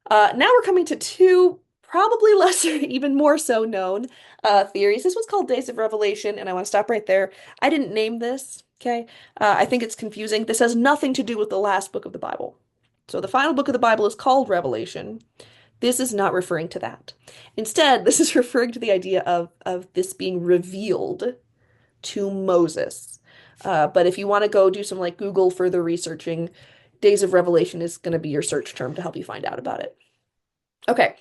Now we're coming to two probably lesser, even more so known theories. This one's called Days of Revelation, and I want to stop right there. I didn't name this, okay? I think it's confusing. This has nothing to do with the last book of the Bible. So the final book of the Bible is called Revelation. This is not referring to that. Instead, this is referring to the idea of this being revealed to Moses. But if you want to go do some like Google further researching, Days of Revelation is going to be your search term to help you find out about it. Okay,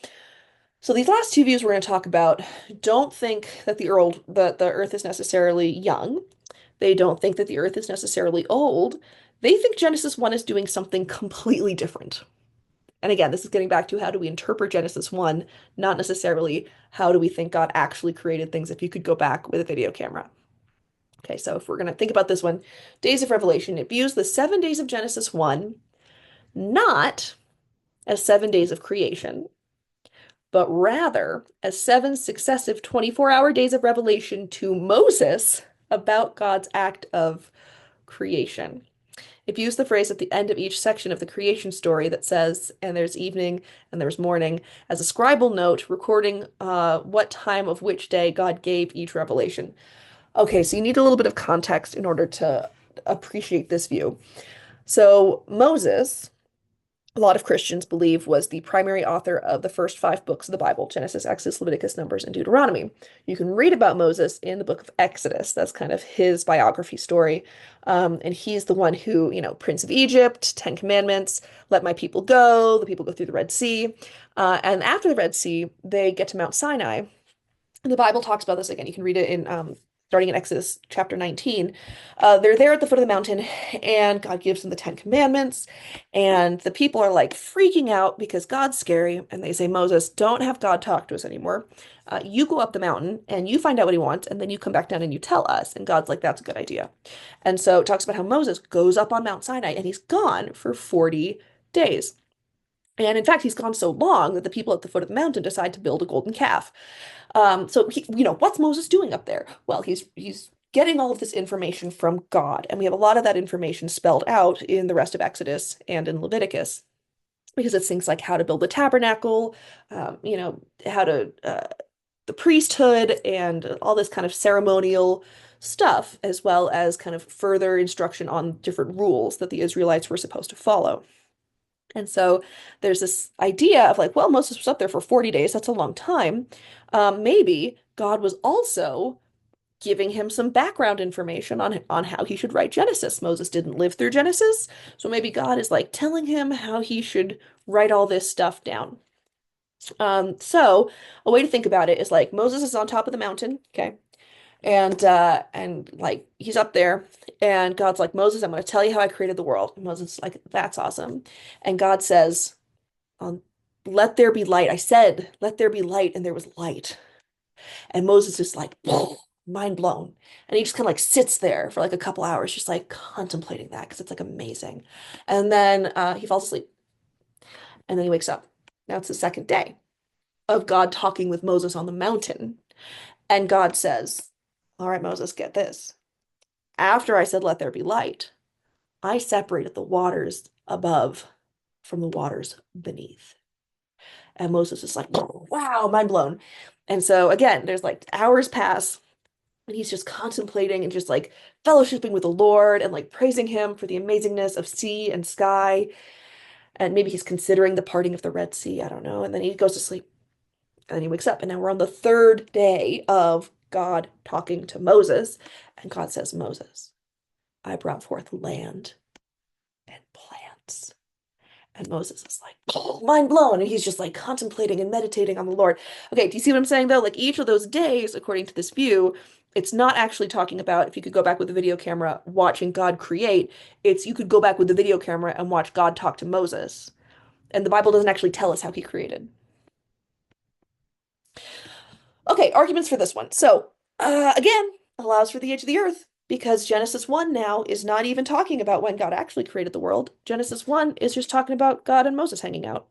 so these last two views we're going to talk about don't think that the Earth is necessarily young. They don't think that the Earth is necessarily old. They think Genesis 1 is doing something completely different. And again, this is getting back to how do we interpret Genesis 1, not necessarily how do we think God actually created things if you could go back with a video camera. Okay, so if we're going to think about this one, Days of Revelation, it views the 7 days of Genesis 1 not as 7 days of creation, but rather as seven successive 24-hour days of revelation to Moses about God's act of creation. If you use the phrase at the end of each section of the creation story that says, and there's evening and there's morning, as a scribal note recording what time of which day God gave each revelation. Okay, so you need a little bit of context in order to appreciate this view. So Moses, a lot of Christians believe, was the primary author of the first five books of the Bible: Genesis, Exodus, Leviticus, Numbers, and Deuteronomy. You can read about Moses in the book of Exodus. That's kind of his biography story. And he's the one who, Prince of Egypt, Ten Commandments, let my people go, the people go through the Red Sea. And after the Red Sea, they get to Mount Sinai. And the Bible talks about this again. You can read it in starting in Exodus chapter 19. They're there at the foot of the mountain, and God gives them the Ten Commandments. And the people are like freaking out because God's scary. And they say, Moses, don't have God talk to us anymore. You go up the mountain and you find out what he wants, and then you come back down and you tell us. And God's like, that's a good idea. And so it talks about how Moses goes up on Mount Sinai and he's gone for 40 days. And in fact, he's gone so long that the people at the foot of the mountain decide to build a golden calf. So what's Moses doing up there? Well, he's getting all of this information from God, and we have a lot of that information spelled out in the rest of Exodus and in Leviticus, because it's things like how to build the tabernacle, how to the priesthood, and all this kind of ceremonial stuff, as well as kind of further instruction on different rules that the Israelites were supposed to follow. And so there's this idea of like, well, Moses was up there for 40 days. That's a long time. Maybe God was also giving him some background information on how he should write Genesis. Moses didn't live through Genesis, so maybe God is like telling him how he should write all this stuff down. So a way to think about it is like Moses is on top of the mountain, okay? And like he's up there, and God's like, Moses, I'm going to tell you how I created the world. And Moses is like, that's awesome. And God says, um, let there be light. I said, let there be light, and there was light. And Moses is like, mind blown. And he just kind of like sits there for like a couple hours, just like contemplating that because it's like amazing. And then he falls asleep, and then he wakes up. Now it's the second day of God talking with Moses on the mountain. And God says, all right, Moses, get this. After I said, let there be light, I separated the waters above from the waters beneath. And Moses is like, wow, mind blown. And so again, there's like hours pass, and he's just contemplating and just like fellowshipping with the Lord and like praising him for the amazingness of sea and sky. And maybe he's considering the parting of the Red Sea. I don't know. And then he goes to sleep, and then he wakes up. And now we're on the third day of God talking to Moses. And God says, Moses, I brought forth land and plants. And Moses is like, oh, mind blown. And he's just like contemplating and meditating on the Lord. Okay, do you see what I'm saying though? Like each of those days, according to this view, it's not actually talking about, if you could go back with the video camera, watching God create. It's you could go back with the video camera and watch God talk to Moses. And the Bible doesn't actually tell us how he created. Okay, arguments for this one. So, again, allows for the age of the earth because Genesis 1 now is not even talking about when God actually created the world. Genesis 1 is just talking about God and Moses hanging out.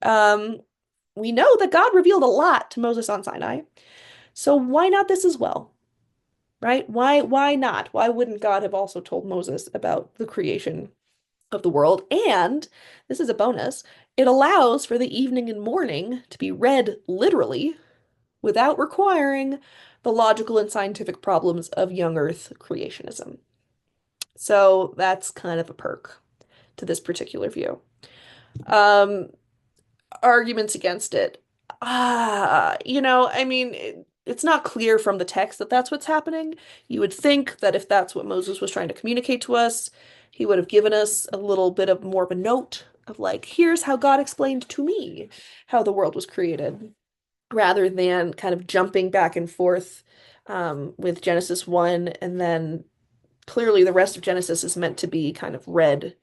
Um, we know that God revealed a lot to Moses on Sinai. So why not this as well? Right? Why not? Why wouldn't God have also told Moses about the creation of the world? And this is a bonus. It allows for the evening and morning to be read literally without requiring the logical and scientific problems of young Earth creationism. So that's kind of a perk to this particular view. Um, Arguments against it. I mean, it's not clear from the text that that's what's happening. You would think that if that's what Moses was trying to communicate to us, he would have given us a little bit of more of a note of like, here's how God explained to me how the world was created, rather than kind of jumping back and forth with Genesis 1, and then clearly the rest of Genesis is meant to be kind of read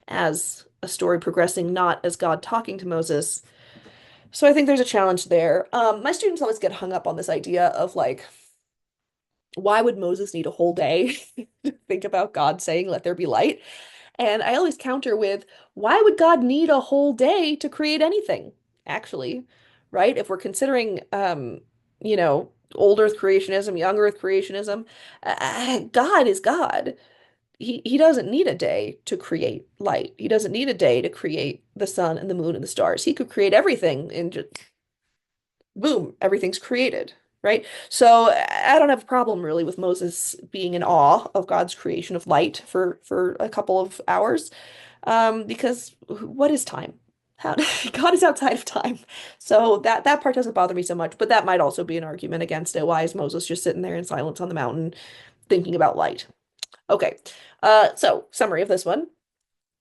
as a story progressing, not as God talking to Moses. So I think there's a challenge there. My students always get hung up on this idea of like, why would Moses need a whole day to think about God saying, let there be light? And I always counter with, why would God need a whole day to create anything, actually? Right? If we're considering, old Earth creationism, young Earth creationism, God is God. He doesn't need a day to create light. He doesn't need a day to create the sun and the moon and the stars. He could create everything in just boom, everything's created, right? So I don't have a problem really with Moses being in awe of God's creation of light for a couple of hours, because what is time? How God is outside of time, so that part doesn't bother me so much. But that might also be an argument against it. Why is Moses just sitting there in silence on the mountain thinking about light? Okay, so summary of this one.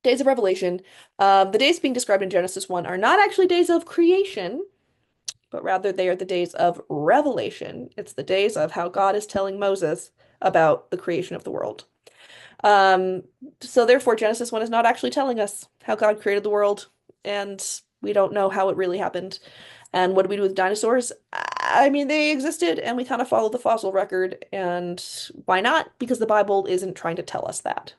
Days of Revelation. The days being described in Genesis 1 are not actually days of creation, but rather they are the days of revelation. It's the days of how God is telling Moses about the creation of the world. Um, so therefore, Genesis 1 is not actually telling us how God created the world, and we don't know how it really happened. And what do we do with dinosaurs? I mean, they existed, and we kind of follow the fossil record, and why not? Because the Bible isn't trying to tell us that.